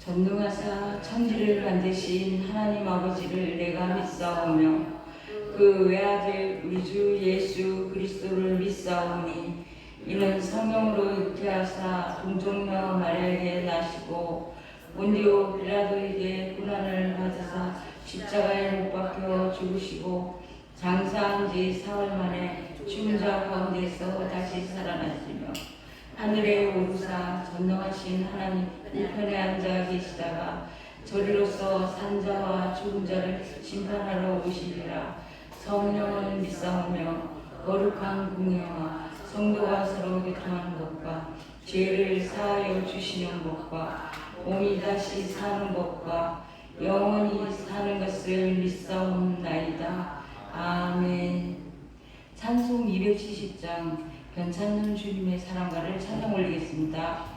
전능하사 천지를 만드신 하나님 아버지를 내가 믿사오며 그 외아들 우리 주 예수 그리스도를 믿사오니 이는 성령으로 잉태하사 동정녀 마리아에게 나시고 본디오 빌라도에게 고난을 받으사 십자가에 못 박혀 죽으시고 장사한 지 사흘 만에 죽은 자 가운데서 다시 살아나시며 하늘에 오르사 전능하신 하나님 우편에 앉아 계시다가 저리로서 산자와 죽은 자를 심판하러 오시리라. 성령을 믿사오며 거룩한 공예와 성도와 서로 교통하는 것과 죄를 사하여 주시는 것과 몸이 다시 사는 것과 영원히 사는 것을 믿사옵나이다. 아멘. 찬송 270장 변찮는 주님의 사랑가를 찬양 올리겠습니다.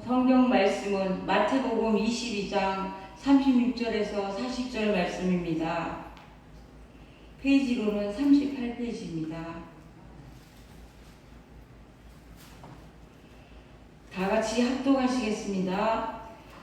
성경 말씀은 마태복음 22장 36절에서 40절 말씀입니다. 페이지로는 38페이지입니다. 다 같이 합독하시겠습니다.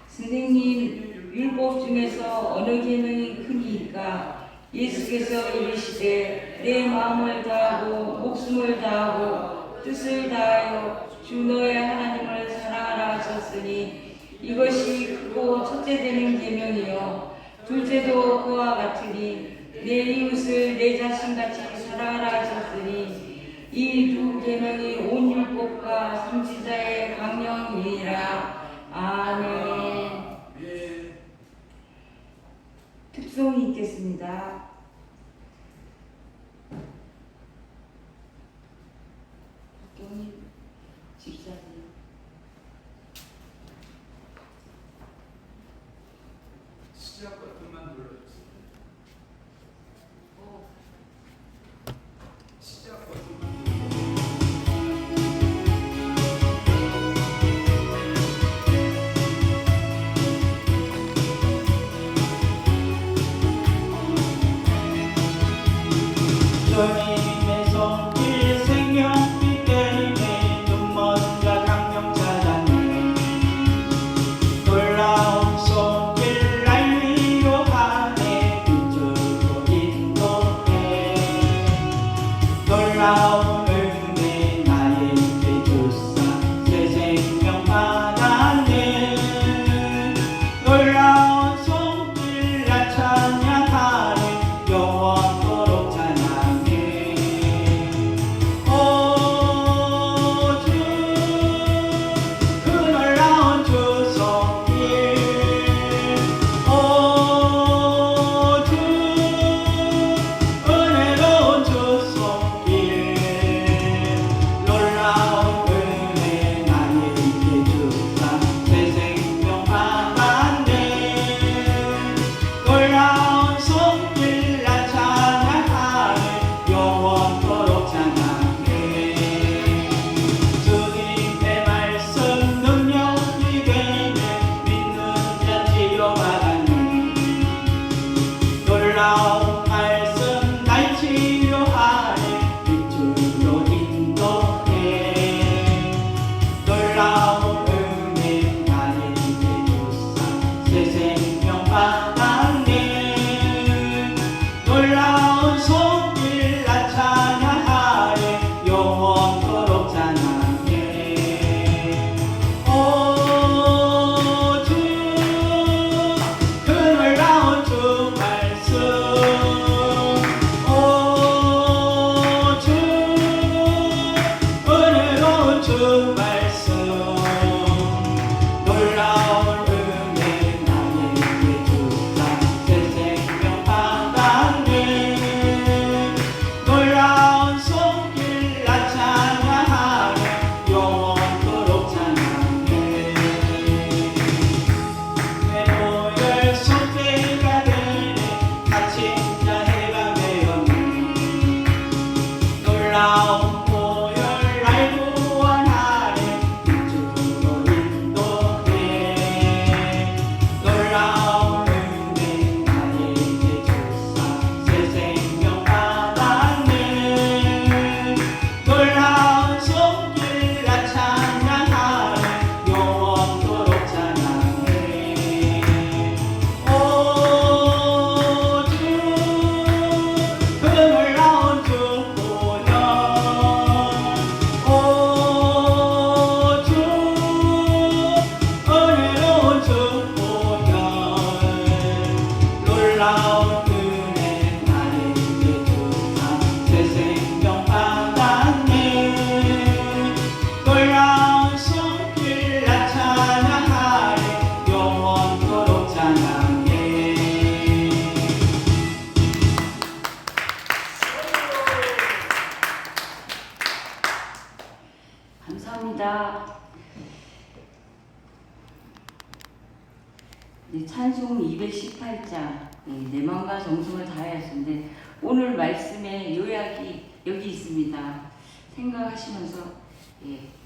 선생님, 율법 중에서 어느 계명이 크니까? 예수께서 이르시되 내 마음을 다하고 목숨을 다하고 뜻을 다하여 주 너의 하나님을 사랑하라 하셨으니 이것이 크고 첫째 되는 계명이요 둘째도 그와 같으니 내 이웃을 내 자신같이 사랑하라 하셨으니 이 두 계명이 온 율법과 선지자의 강령이니라. 아멘. 특송이 있겠습니다. 박경희 집사님. 시작 버튼만 눌러주세요. 시작 버튼만 주님의 손길 생명빛 때문에 주 말씀 놀라운 은혜 나에게 주사 새 생명 받았네 놀라운 손길 나 찬양하네 영원토록 찬양해 내 모열 속죄가 되네 갇힌 자 해가 되었네 놀라운 보혈 날 구원하네 주로 인도해 놀라운 은혜 나에게 주사 새 생명 받았네 놀라운 손길 나 찬양하네 영원토록 찬양해 오주 그 놀라운 주 보혈 오주 은혜로운 주 보혈 놀라운 은혜 나에게 주사 새 생명 받았네 놀라운 손길 나 찬양하네 영원토록 찬양해 감사합니다. 네, 찬송 218장 내 마음과 정성을 다하였는데 오늘 말씀의 요약이 여기 있습니다. 생각하시면서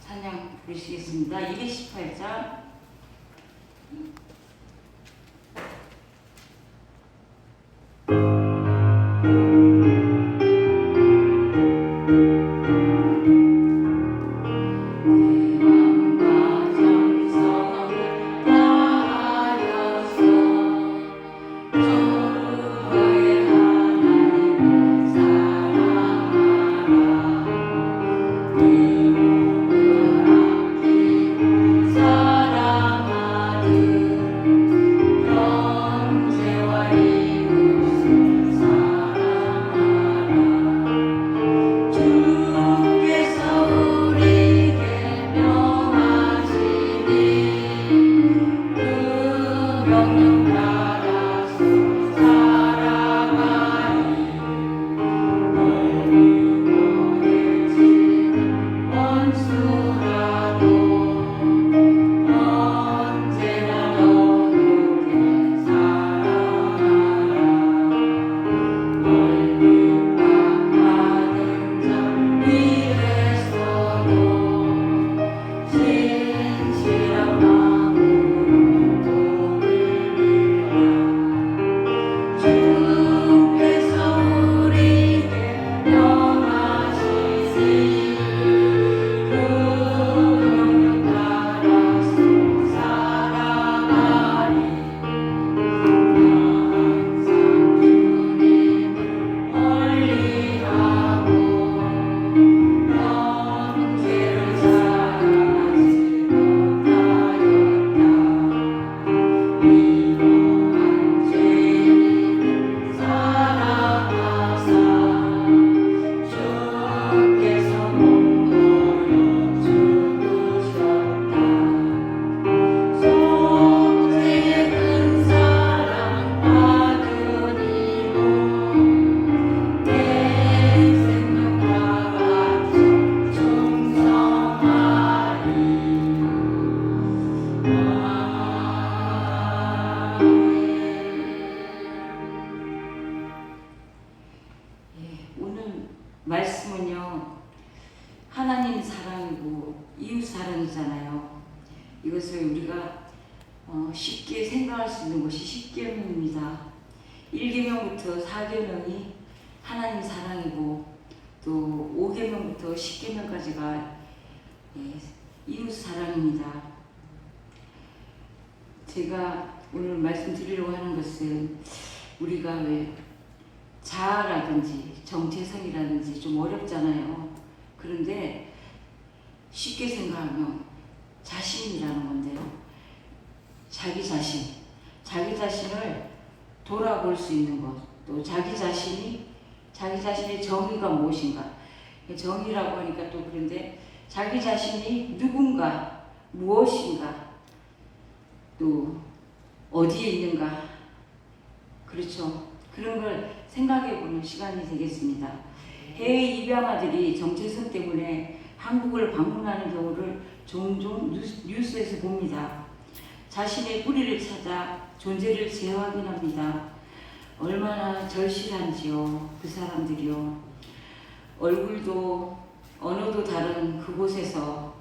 찬양 부르시겠습니다. 218장 마음과 정성을 다하여서 주의 하나님을 사랑하라 이 몸을 아끼고 사랑하듯 형제와 이웃을 사랑하라 주께서 우리에게 명하시니 그 명령 따라서 살아가니 멀리 보내지는 원수라도 언제나 너그럽게 사랑하라 멀리 깜깜한 점 위에서도 진실한 마음으로 돕으리라 주께서 우리에게 명하시니 그 명령 따라서 살아가니 항상 주님을 멀리하고 영계를 사랑하지 못하였다 이러한 죄인을 사랑하사 주께서 몸으로 죽으셨다 속죄의 큰 사랑 받으니 내 생명 다같이 충성하리 오늘 말씀은요 하나님 사랑이고 이웃 사랑이잖아요. 이것을 우리가 쉽게 생각할 수 있는 것이 십계명입니다. 1계명부터 4계명이 하나님 사랑이고 또 5계명부터 10계명까지가 이웃 사랑입니다. 제가 오늘 말씀드리려고 하는 것은 우리가 왜 자아라든지 정체성이라든지 좀 어렵잖아요. 그런데 쉽게 생각하면 자신이라는 건데요. 자기 자신을 돌아볼 수 있는 것, 또 자기 자신의 정의가 무엇인가. 정의라고 하니까 또 그런데 자기 자신이 누군가, 무엇인가, 또 어디에 있는가, 그렇죠. 그런 걸 생각해보는 시간이 되겠습니다. 해외 입양아들이 정체성 때문에 한국을 방문하는 경우를 종종 뉴스에서 봅니다. 자신의 뿌리를 찾아 존재를 재확인합니다. 얼마나 절실한지요, 그 사람들이요. 얼굴도 언어도 다른 그곳에서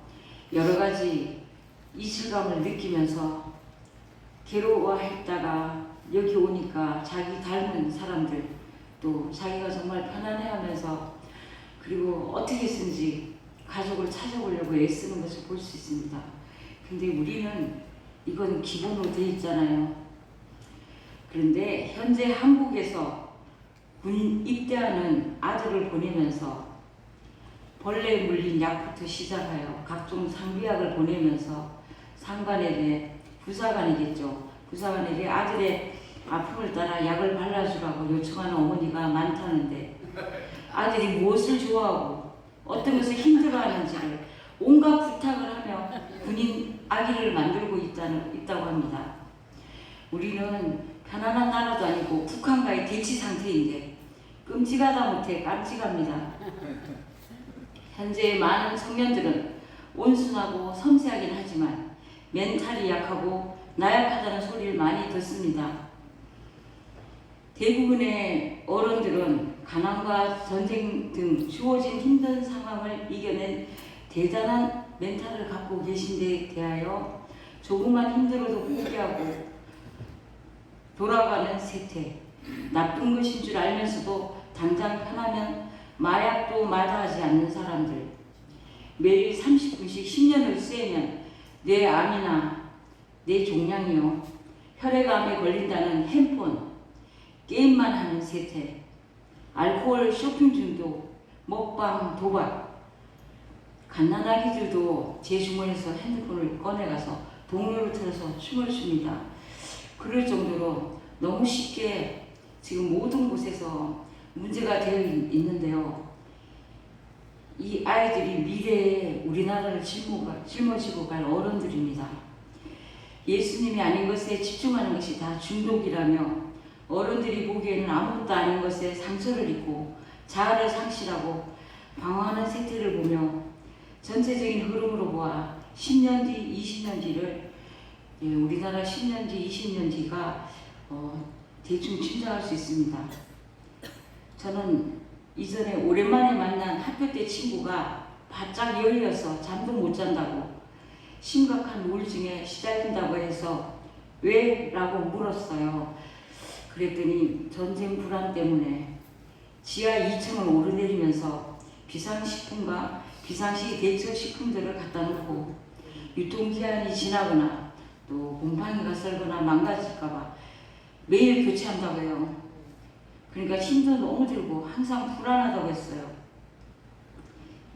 여러 가지 이질감을 느끼면서 괴로워했다가 여기 오니까 자기 닮은 사람들, 또 자기가 정말 편안해하면서 그리고 어떻게 쓰는지 가족을 찾아보려고 애쓰는 것을 볼 수 있습니다. 근데 우리는 이건 기본으로 되어 있잖아요. 그런데 현재 한국에서 군 입대하는 아들을 보내면서 벌레에 물린 약부터 시작하여 각종 상비약을 보내면서 상관에게, 부사관이겠죠. 부사관에게 아들의 아픔을 따라 약을 발라주라고 요청하는 어머니가 많다는데 아들이 무엇을 좋아하고 어떤 것을 힘들어하는지를 온갖 부탁을 하며 군인 아기를 만들고 있다고 합니다. 우리는 편안한 나라도 아니고 북한과의 대치 상태인데 끔찍하다 못해 깜찍합니다. 현재 많은 청년들은 온순하고 섬세하긴 하지만 멘탈이 약하고 나약하다는 소리를 많이 듣습니다. 대부분의 어른들은 가난과 전쟁 등 주어진 힘든 상황을 이겨낸 대단한 멘탈을 갖고 계신 데 대하여 조금만 힘들어도 포기하고 돌아가는 세태, 나쁜 것인 줄 알면서도 당장 편하면 마약도 마다하지 않는 사람들, 매일 30분씩 10년을 쐬면 뇌암이나 뇌종양이요, 혈액암에 걸린다는 핸폰, 게임만 하는 세태, 알코올 쇼핑 중독, 먹방, 도박, 갓난아기들도 제 주머니에서 핸드폰을 꺼내가서 동료를 틀어서 춤을 춥니다. 그럴 정도로 너무 쉽게 지금 모든 곳에서 문제가 되어 있는데요. 이 아이들이 미래에 우리나라를 짊어지고 갈 어른들입니다. 예수님이 아닌 것에 집중하는 것이 다 중독이라며 어른들이 보기에는 아무것도 아닌 것에 상처를 입고 자아를 상실하고 방황하는 세태를 보며 전체적인 흐름으로 보아 10년 뒤, 20년 뒤를 우리나라 10년 뒤, 20년 뒤가 대충 짐작할 수 있습니다. 저는 이전에 오랜만에 만난 학교 때 친구가 바짝 열려서 잠도 못 잔다고 심각한 우울증에 시달린다고 해서 왜? 라고 물었어요. 그랬더니 전쟁 불안 때문에 지하 2층을 오르내리면서 비상식품과 비상시 대처식품들을 갖다 놓고 유통기한이 지나거나 또 곰팡이가 썰거나 망가질까봐 매일 교체한다고 해요. 그러니까 힘도 너무 들고 항상 불안하다고 했어요.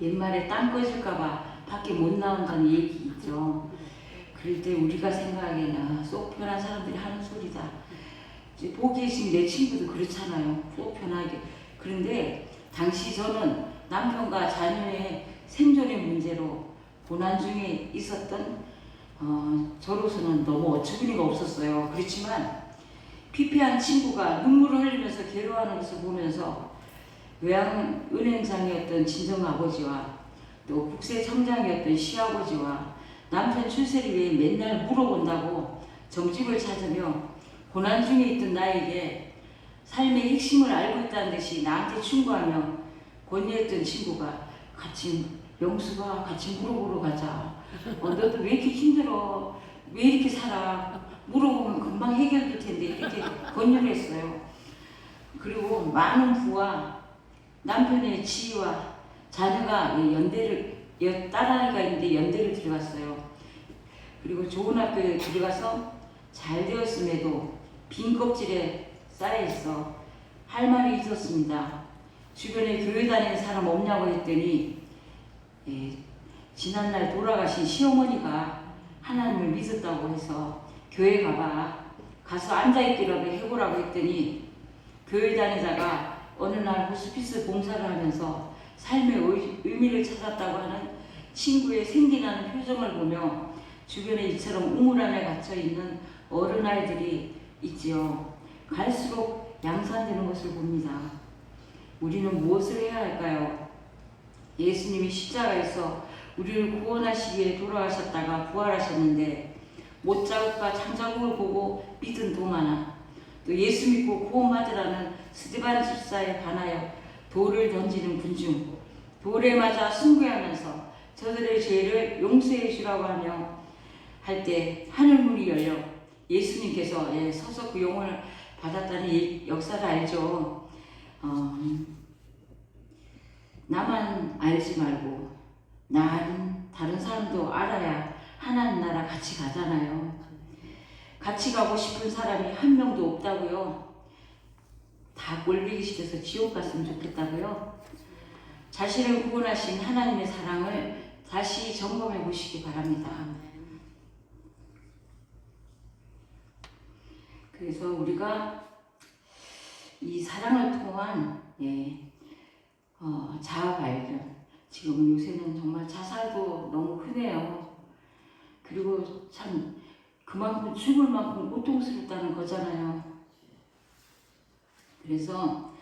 옛말에 땅 꺼질까봐 밖에 못 나온다는 얘기 있죠. 그럴 때 우리가 생각하기에는 속 편한 사람들이 하는 소리다. 이제 보기에 지금 내 친구도 그렇잖아요. 속 편하게. 그런데 당시 저는 남편과 자녀의 생존의 문제로 고난 중에 있었던 저로서는 너무 어처구니가 없었어요. 그렇지만 피폐한 친구가 눈물을 흘리면서 괴로워하는 것을 보면서 외환은행장이었던 친정아버지와 또 국세청장이었던 시아버지와 남편 출세를 위해 맨날 물어본다고 정집을 찾으며 고난 중에 있던 나에게 삶의 핵심을 알고 있다는 듯이 나한테 충고하며 권유했던 친구가 같이 영수가 같이 물어보러 가자. 너도 왜 이렇게 힘들어? 왜 이렇게 살아? 물어보면 금방 해결될 텐데 이렇게 권유를 했어요. 그리고 많은 부와 남편의 지위와 자녀가 딸아이가 있는데 연대를 들어갔어요. 그리고 좋은 학교에 들어가서 잘 되었음에도 빈 껍질에 쌓여있어 할 말이 있었습니다. 주변에 교회 다니는 사람 없냐고 했더니 지난날 돌아가신 시어머니가 하나님을 믿었다고 해서 교회 가서 앉아있기라도 해보라고 했더니 교회 다니다가 어느 날 호스피스 봉사를 하면서 삶의 의미를 찾았다고 하는 친구의 생기나는 표정을 보며 주변에 이처럼 우물 안에 갇혀 있는 어른아이들이 있지요. 갈수록 양산되는 것을 봅니다. 우리는 무엇을 해야 할까요? 예수님이 십자가에서 우리를 구원하시기 위해 돌아가셨다가 부활하셨는데 못자국과 장자국을 보고 믿은 도마나 또 예수 믿고 구원받으라는 스데반 집사에 반하여 돌을 던지는 군중, 돌에 맞아 순교하면서 저들의 죄를 용서해 주라고 하며 할 때 하늘문이 열려 예수님께서 서서 그 영혼을 받았다는 역사를 알죠. 나만 알지 말고 다른 사람도 알아야 하나님 나라 같이 가잖아요. 같이 가고 싶은 사람이 한 명도 없다고요. 다 꼴보기 싫어서 지옥 갔으면 좋겠다고요. 자신을 구원하신 하나님의 사랑을 다시 점검해 보시기 바랍니다. 그래서 우리가 이 사랑을 통한 자아 발견, 지금 요새는 정말 자살도 너무 흔해요. 그리고 참 그만큼 죽을 만큼 고통스럽다는 거잖아요. 그래서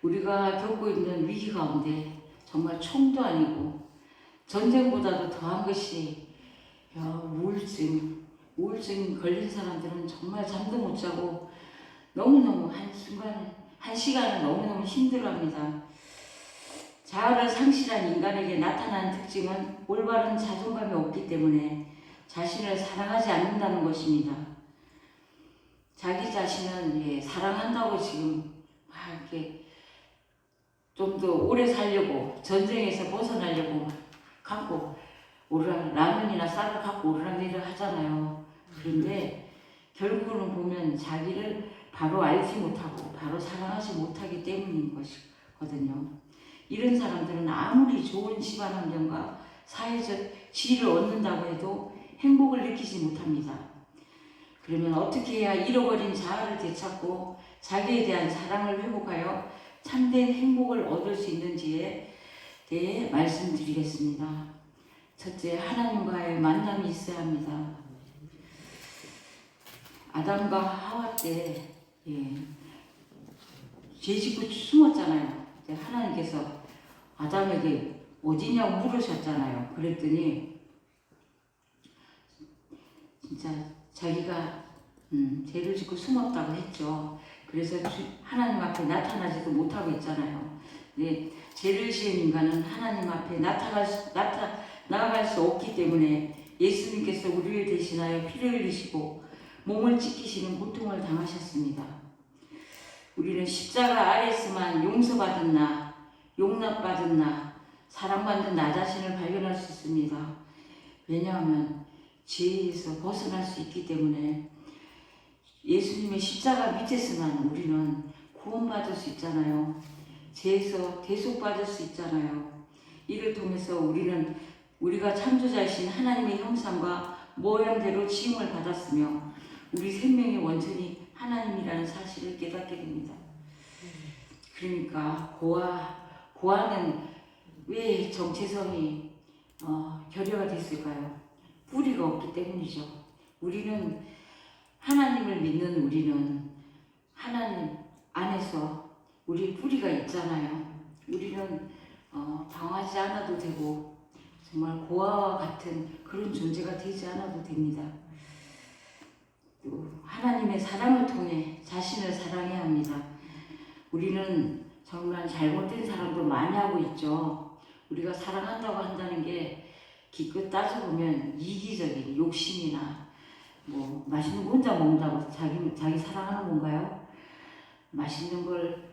우리가 겪고 있는 위기 가운데 정말 총도 아니고 전쟁보다도 더한 것이 우울증 걸린 사람들은 정말 잠도 못 자고 너무너무 한 시간을 너무너무 힘들어합니다. 자아를 상실한 인간에게 나타나는 특징은 올바른 자존감이 없기 때문에 자신을 사랑하지 않는다는 것입니다. 자기 자신은 사랑한다고 지금 막 이렇게 좀 더 오래 살려고 전쟁에서 벗어나려고 갖고 라면이나 쌀을 갖고 오르락내리락 하잖아요. 그런데 결국은 보면 자기를 바로 알지 못하고 바로 사랑하지 못하기 때문인 것이거든요. 이런 사람들은 아무리 좋은 집안 환경과 사회적 지위를 얻는다고 해도 행복을 느끼지 못합니다. 그러면 어떻게 해야 잃어버린 자아를 되찾고 자기에 대한 사랑을 회복하여 참된 행복을 얻을 수 있는지에 대해 말씀드리겠습니다. 첫째, 하나님과의 만남이 있어야 합니다. 아담과 하와 때 죄 짓고 숨었잖아요. 하나님께서 아담에게 어디냐고 물으셨잖아요. 그랬더니 진짜 자기가 죄를 짓고 숨었다고 했죠. 그래서 하나님 앞에 나타나지도 못하고 있잖아요. 죄를 지은 인간은 하나님 앞에 나아갈 수 없기 때문에 예수님께서 우리를 대신하여 피를 흘리시고 몸을 찢기시는 고통을 당하셨습니다. 우리는 십자가 아래에서만 용서받은 나, 용납받은 나, 사랑받는 나 자신을 발견할 수 있습니다. 왜냐하면 죄에서 벗어날 수 있기 때문에 예수님의 십자가 밑에서만 우리는 구원받을 수 있잖아요. 죄에서 대속받을 수 있잖아요. 이를 통해서 우리가 창조자이신 하나님의 형상과 모양대로 지음을 받았으며 우리 생명의 원천이 하나님이라는 사실을 깨닫게 됩니다. 그러니까 고아는 왜 정체성이 결여가 됐을까요? 뿌리가 없기 때문이죠. 하나님을 믿는 우리는 하나님 안에서 우리 뿌리가 있잖아요. 우리는 당하지 않아도 되고 정말 고아와 같은 그런 존재가 되지 않아도 됩니다. 또 하나님의 사랑을 통해 자신을 사랑해야 합니다. 우리는 정말 잘못된 사랑도 많이 하고 있죠. 우리가 사랑한다고 한다는 게 기껏 따져보면 이기적인 욕심이나 맛있는 거 혼자 먹는다고 자기 사랑하는 건가요? 맛있는 걸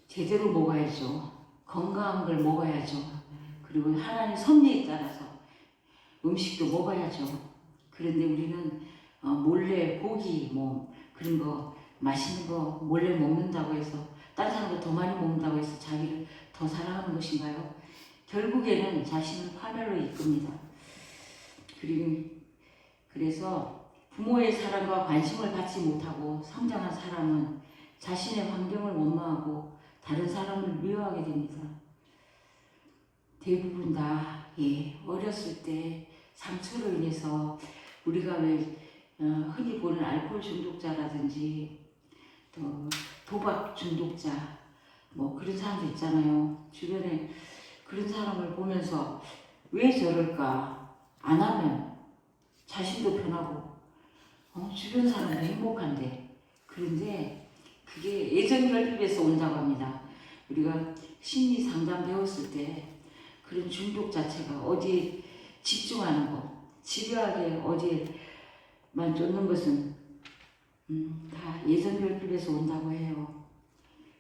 제대로 먹어야죠. 건강한 걸 먹어야죠. 그리고 하나님 섭리에 따라서 음식도 먹어야죠. 그런데 우리는 몰래 고기 그런 거 맛있는 거 몰래 먹는다고 해서 다른 사람보다 더 많이 먹는다고 해서 자기를 더 사랑하는 것인가요? 결국에는 자신을 파멸로 이끕니다. 그래서 부모의 사랑과 관심을 받지 못하고 성장한 사람은 자신의 환경을 원망하고 다른 사람을 미워하게 됩니다. 대부분 다 어렸을 때 상처로 인해서 우리가 왜 흔히 보는 알코올 중독자라든지 또 도박 중독자 뭐 그런 사람도 있잖아요. 주변에 그런 사람을 보면서 왜 저럴까? 안 하면 자신도 편하고 주변 사람도 행복한데 그런데 그게 애정 결핍에서 온다고 합니다. 우리가 심리 상담 배웠을 때 그런 중독 자체가 어디에 집중하는 거, 집요하게 어디에만 쫓는 것은 다 애정 결핍에서 온다고 해요.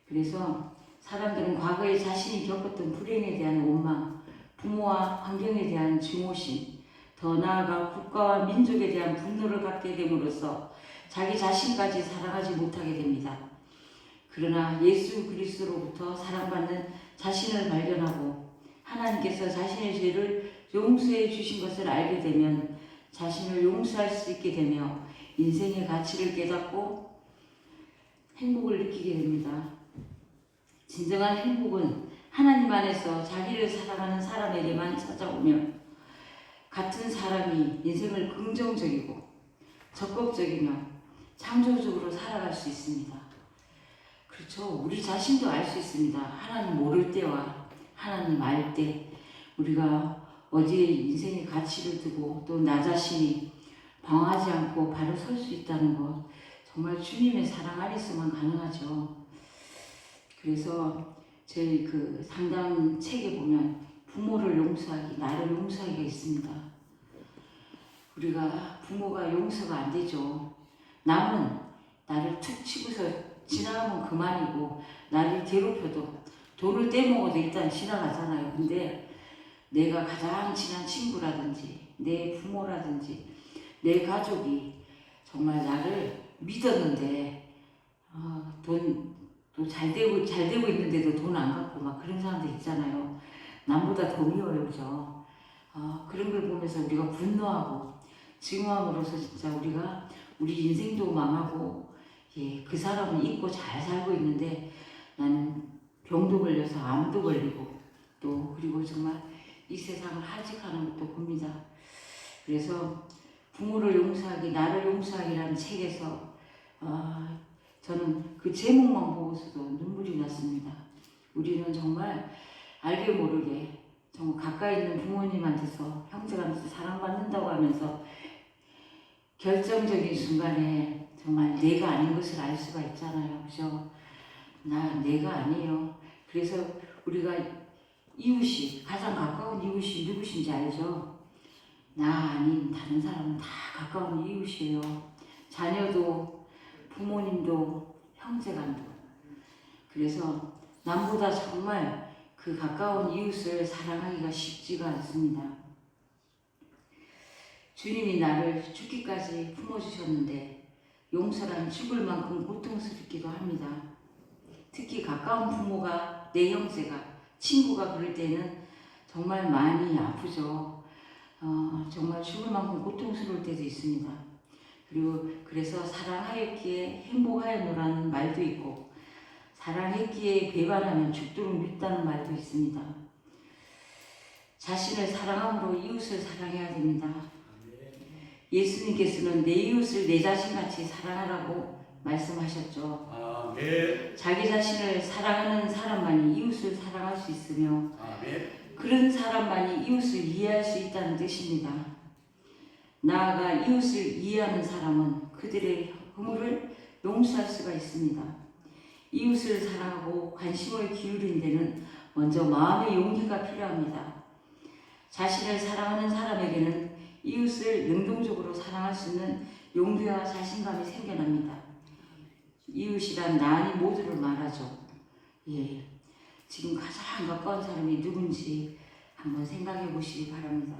그래서 사람들은 과거에 자신이 겪었던 불행에 대한 원망, 부모와 환경에 대한 증오심, 더 나아가 국가와 민족에 대한 분노를 갖게 됨으로써 자기 자신까지 사랑하지 못하게 됩니다. 그러나 예수 그리스도로부터 사랑받는 자신을 발견하고 하나님께서 자신의 죄를 용서해 주신 것을 알게 되면 자신을 용서할 수 있게 되며 인생의 가치를 깨닫고 행복을 느끼게 됩니다. 진정한 행복은 하나님 안에서 자기를 사랑하는 사람에게만 찾아오며 같은 사람이 인생을 긍정적이고 적극적이며 창조적으로 살아갈 수 있습니다. 그렇죠. 우리 자신도 알 수 있습니다. 하나님 모를 때와 하나님 알 때 우리가 어디에 인생의 가치를 두고 또 나 자신이 방황하지 않고 바로 설 수 있다는 것 정말 주님의 사랑 안에서만 가능하죠. 그래서 저희 그 상담 책에 보면 부모를 용서하기, 나를 용서하기가 있습니다. 우리가 부모가 용서가 안 되죠. 남은 나를 툭 치고서 지나가면 그만이고 나를 괴롭혀도 돈을 떼먹어도 일단 지나가잖아요. 근데 내가 가장 친한 친구라든지 내 부모라든지 내 가족이 정말 나를 믿었는데 또 잘 되고 있는데도 돈 안 갖고 막 그런 사람들 있잖아요. 남보다 더 미워요, 그죠? 그런 걸 보면서 우리가 분노하고 증오함으로써 진짜 우리가 우리 인생도 망하고 그 사람은 잊고 잘 살고 있는데 나는 병도 걸려서 암도 걸리고 또 그리고 정말 이 세상을 하직하는 것도 봅니다. 그래서 부모를 용서하기, 나를 용서하기라는 책에서 저는 그 제목만 보고서도 눈물이 났습니다. 우리는 정말 알게 모르게 정말 가까이 있는 부모님한테서 형제간에서 사랑받는다고 하면서 결정적인 순간에 정말 내가 아닌 것을 알 수가 있잖아요. 그죠? 내가 아니에요. 그래서 우리가 이웃이, 가장 가까운 이웃이 누구신지 알죠? 나 아닌 다른 사람은 다 가까운 이웃이에요. 자녀도 부모님도 형제간도. 그래서 남보다 정말 그 가까운 이웃을 사랑하기가 쉽지가 않습니다. 주님이 나를 죽기까지 품어주셨는데 용서란 죽을 만큼 고통스럽기도 합니다. 특히 가까운 부모가, 내 형제가, 친구가 그럴 때는 정말 많이 아프죠. 정말 죽을 만큼 고통스러울 때도 있습니다. 그리고 그래서 사랑하였기에 행복하였노라는 말도 있고 사랑했기에 배반하면 죽도록 밉다는 말도 있습니다. 자신을 사랑함으로 이웃을 사랑해야 됩니다. 예수님께서는 내 이웃을 내 자신같이 사랑하라고 말씀하셨죠. 아멘. 자기 자신을 사랑하는 사람만이 이웃을 사랑할 수 있으며 아멘. 그런 사람만이 이웃을 이해할 수 있다는 뜻입니다. 나아가 이웃을 이해하는 사람은 그들의 허물을 용서할 수가 있습니다. 이웃을 사랑하고 관심을 기울인 데는 먼저 마음의 용기가 필요합니다. 자신을 사랑하는 사람에게는 이웃을 능동적으로 사랑할 수 있는 용기와 자신감이 생겨납니다. 이웃이란 나 아닌 모두를 말하죠. 지금 가장 가까운 사람이 누군지 한번 생각해 보시기 바랍니다.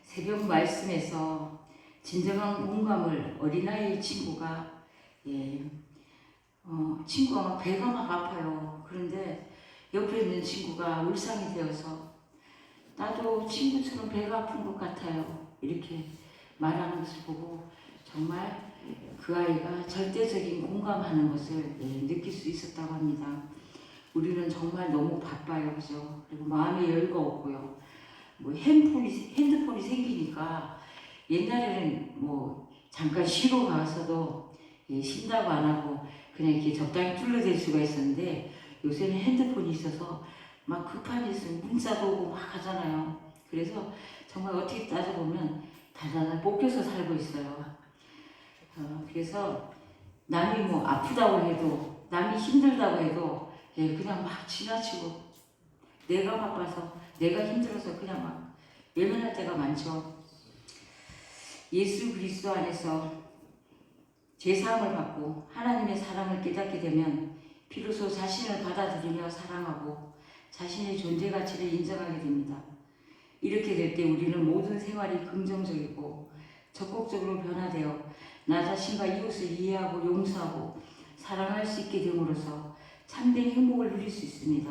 새벽 말씀에서 진정한 공감을 어린아이의 친구가 친구가 막 배가 막 아파요. 그런데 옆에 있는 친구가 울상이 되어서 나도 친구처럼 배가 아픈 것 같아요. 이렇게 말하는 것을 보고 정말 그 아이가 절대적인 공감하는 것을 느낄 수 있었다고 합니다. 우리는 정말 너무 바빠요, 그죠? 그리고 마음의 여유가 없고요. 뭐 핸드폰이 생기니까 옛날에는 뭐 잠깐 쉬러 가서도 쉰다고 안 하고 그냥 이렇게 적당히 둘러댈 수가 있었는데 요새는 핸드폰이 있어서 막 급한 일 있으면 문자도 오고 막 하잖아요. 그래서 정말 어떻게 따져보면 다다다 볶여서 살고 있어요. 그래서 남이 뭐 아프다고 해도 남이 힘들다고 해도 그냥 막 지나치고 내가 바빠서 내가 힘들어서 그냥 막 외면할 때가 많죠. 예수 그리스도 안에서 제사함을 받고 하나님의 사랑을 깨닫게 되면 비로소 자신을 받아들이며 사랑하고 자신의 존재 가치를 인정하게 됩니다. 이렇게 될 때 우리는 모든 생활이 긍정적이고 적극적으로 변화되어 나 자신과 이웃을 이해하고 용서하고 사랑할 수 있게 됨으로써 참된 행복을 누릴 수 있습니다.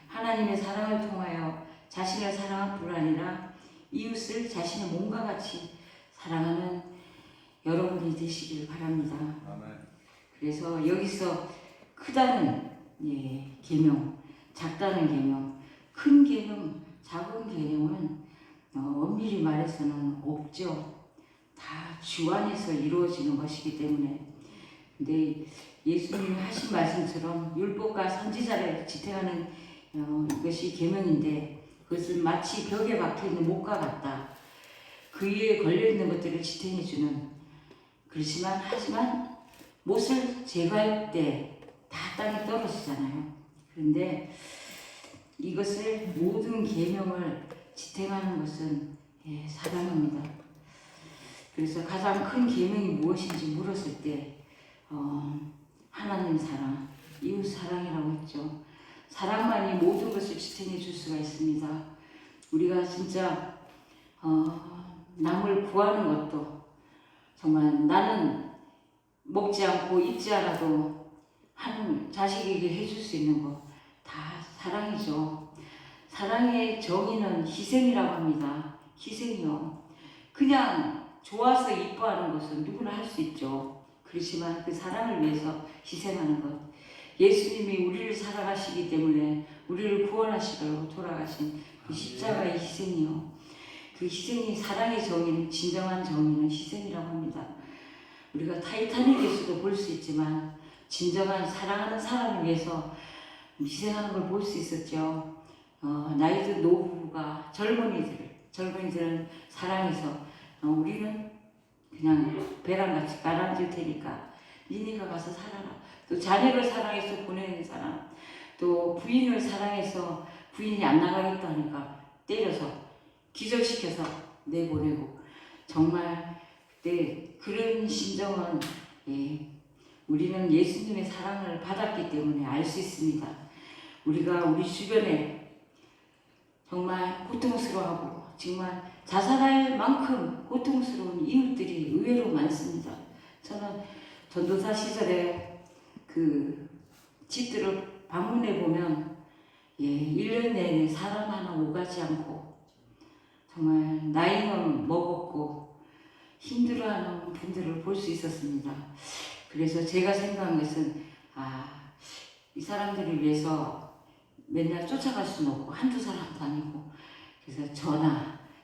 하나님의 사랑을 통하여 자신을 사랑할 뿐 아니라 이웃을 자신의 몸과 같이 사랑하는 여러분이 되시길 바랍니다. 아멘. 그래서 여기서 크다는 계명, 작다는 계명, 큰 계명, 작은 계명은 엄밀히 말해서는 없죠. 다 주 안에서 이루어지는 것이기 때문에. 근데 예수님이 하신 말씀처럼 율법과 선지자를 지탱하는 이것이 계명인데 그것은 마치 벽에 박혀있는 못과 같다. 그 위에 걸려있는 것들을 지탱해주는 하지만 못을 제거할 때 다 땅에 떨어지잖아요. 그런데 이것을 모든 계명을 지탱하는 것은 사랑입니다. 그래서 가장 큰 계명이 무엇인지 물었을 때 하나님 사랑, 이웃 사랑이라고 했죠. 사랑만이 모든 것을 지탱해 줄 수가 있습니다. 우리가 진짜 남을 구하는 것도 정말 나는 먹지 않고 입지 않아도 하는 자식에게 해줄 수 있는 거 다 사랑이죠. 사랑의 정의는 희생이라고 합니다. 희생이요. 그냥 좋아서 이뻐하는 것은 누구나 할 수 있죠. 그렇지만 그 사랑을 위해서 희생하는 것. 예수님이 우리를 사랑하시기 때문에 우리를 구원하시려고 돌아가신 그 십자가의 희생이요. 그 희생이 사랑의 정의는 진정한 정의는 희생이라고 합니다. 우리가 타이타닉에서도 볼 수 있지만 진정한 사랑하는 사람을 위해서 희생하는 걸 볼 수 있었죠. 나이든 노부부가 젊은이들은 사랑해서 우리는 그냥 배랑같이 가라앉을 테니까 니네가 가서 살아라. 또 자녀를 사랑해서 보내는 사람, 또 부인을 사랑해서 부인이 안 나가겠다 하니까 때려서 기절시켜서 내보내고 정말 그때 그런 심정은 우리는 예수님의 사랑을 받았기 때문에 알 수 있습니다. 우리가 우리 주변에 정말 고통스러워하고 정말 자살할 만큼 고통스러운 이웃들이 의외로 많습니다. 저는 전도사 시절에 그 집들을 방문해 보면 1년 내내 사람 하나 오가지 않고 정말 나이는 먹었고 힘들어하는 분들을 볼 수 있었습니다. 그래서 제가 생각한 것은 이 사람들을 위해서 맨날 쫓아갈 수는 없고 한두 사람도 아니고 그래서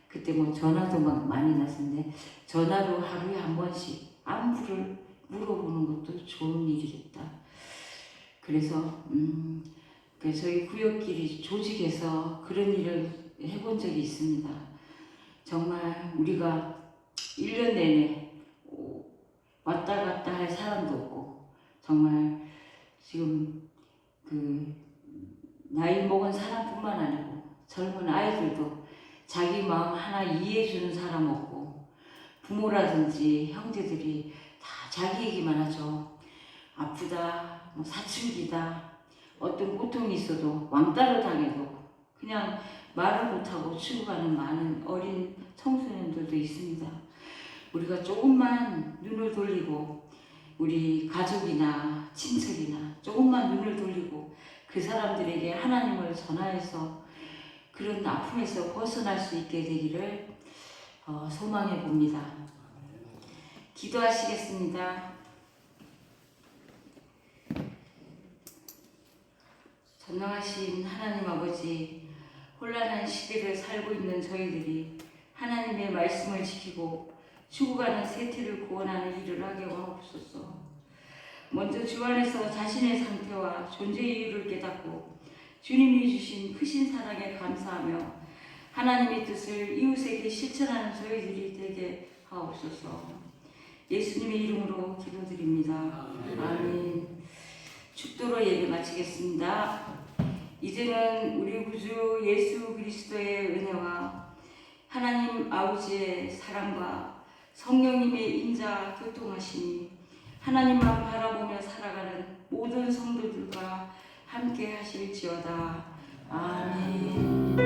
그때 뭐 전화도 막 많이 났었는데 전화로 하루에 한 번씩 안부를 물어보는 것도 좋은 일이겠다. 그래서 저희 구역끼리 조직해서 그런 일을 해본 적이 있습니다. 정말 우리가 1년 내내 왔다 갔다 할 사람도 없고 정말 지금 나이 먹은 사람뿐만 아니고 젊은 아이들도 자기 마음 하나 이해해주는 사람 없고 부모라든지 형제들이 다 자기 얘기만 하죠. 아프다, 뭐 사춘기다, 어떤 고통이 있어도 왕따를 당해도 그냥 말을 못하고 죽어가는 많은 어린 청소년들도 있습니다. 우리가 조금만 눈을 돌리고 우리 가족이나 친척이나 조금만 눈을 돌리고 그 사람들에게 하나님을 전하여서 그런 아픔에서 벗어날 수 있게 되기를 소망해 봅니다. 기도하시겠습니다. 전능하신 하나님 아버지, 혼란한 시대를 살고 있는 저희들이 하나님의 말씀을 지키고 죽어가는 세태를 구원하는 일을 하게 하옵소서. 먼저 주 안에서 자신의 상태와 존재의 이유를 깨닫고 주님이 주신 크신 사랑에 감사하며 하나님의 뜻을 이웃에게 실천하는 저희들이 되게 하옵소서. 예수님의 이름으로 기도드립니다. 아멘. 축도로 예배 마치겠습니다. 이제는 우리 구주 예수 그리스도의 은혜와 하나님 아버지의 사랑과 성령님의 인자 교통하심이 하나님만 바라보며 살아가는 모든 성도들과 함께 하실지어다. 아멘.